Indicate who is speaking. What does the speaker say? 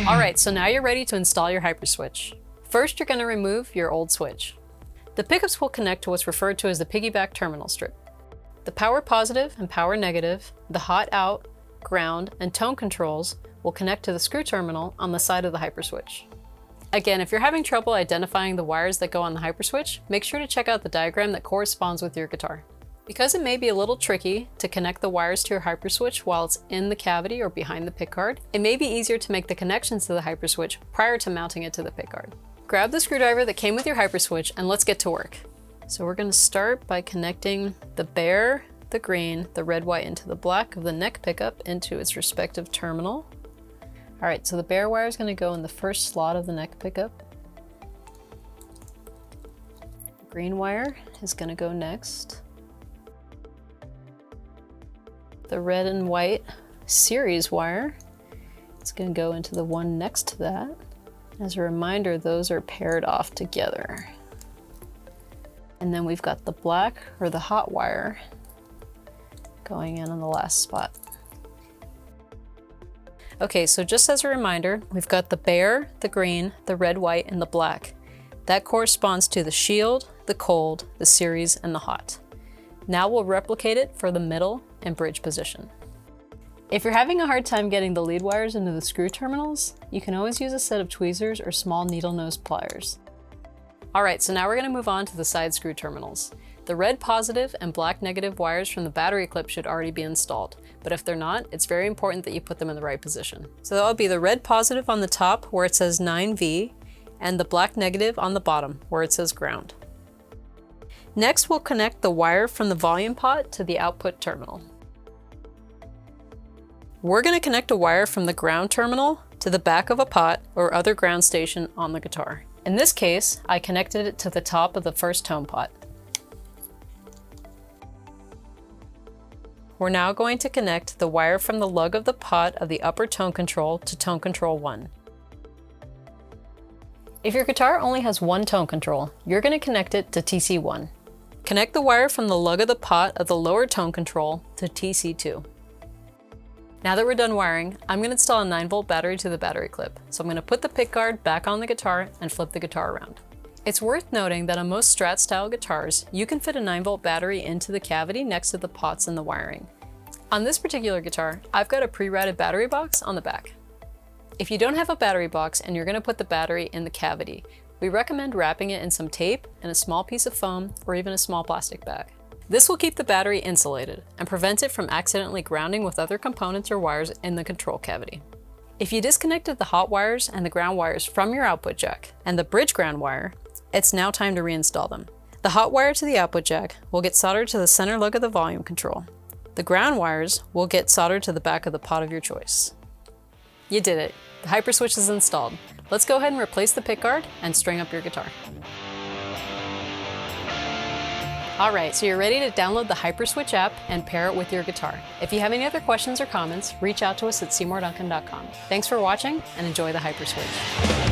Speaker 1: All right, so now you're ready to install your HyperSwitch. First, you're going to remove your old switch. The pickups will connect to what's referred to as the piggyback terminal strip. The power positive and power negative, the hot out, ground, and tone controls will connect to the screw terminal on the side of the HyperSwitch. Again, if you're having trouble identifying the wires that go on the HyperSwitch, make sure to check out the diagram that corresponds with your guitar. Because it may be a little tricky to connect the wires to your HyperSwitch while it's in the cavity or behind the pickguard, it may be easier to make the connections to the HyperSwitch prior to mounting it to the pickguard. Grab the screwdriver that came with your HyperSwitch and let's get to work. So we're going to start by connecting the bare, the green, the red, white into the black of the neck pickup into its respective terminal. All right, so the bare wire is going to go in the first slot of the neck pickup. The green wire is going to go next. The red and white series wire is going to go into the one next to that. As a reminder, those are paired off together. And then we've got the black or the hot wire going in on the last spot. Okay, so just as a reminder, we've got the bare, the green, the red, white, and the black. That corresponds to the shield, the cold, the series, and the hot. Now we'll replicate it for the middle and bridge position. If you're having a hard time getting the lead wires into the screw terminals, you can always use a set of tweezers or small needle nose pliers. All right, so now we're going to move on to the side screw terminals. The red positive and black negative wires from the battery clip should already be installed, but if they're not, it's very important that you put them in the right position. So that would be the red positive on the top where it says 9V and the black negative on the bottom where it says ground. Next, we'll connect the wire from the volume pot to the output terminal. We're going to connect a wire from the ground terminal to the back of a pot or other ground station on the guitar. In this case, I connected it to the top of the first tone pot. We're now going to connect the wire from the lug of the pot of the upper tone control to tone control 1. If your guitar only has one tone control, you're going to connect it to TC1. Connect the wire from the lug of the pot of the lower tone control to TC2. Now that we're done wiring, I'm going to install a 9-volt battery to the battery clip. So I'm going to put the pickguard back on the guitar and flip the guitar around. It's worth noting that on most Strat style guitars, you can fit a 9-volt battery into the cavity next to the pots and the wiring. On this particular guitar, I've got a pre-routed battery box on the back. If you don't have a battery box and you're going to put the battery in the cavity, we recommend wrapping it in some tape and a small piece of foam or even a small plastic bag. This will keep the battery insulated and prevent it from accidentally grounding with other components or wires in the control cavity. If you disconnected the hot wires and the ground wires from your output jack and the bridge ground wire, it's now time to reinstall them. The hot wire to the output jack will get soldered to the center lug of the volume control. The ground wires will get soldered to the back of the pot of your choice. You did it. The HyperSwitch is installed. Let's go ahead and replace the pickguard and string up your guitar. All right, so you're ready to download the HyperSwitch app and pair it with your guitar. If you have any other questions or comments, reach out to us at SeymourDuncan.com. Thanks for watching and enjoy the HyperSwitch.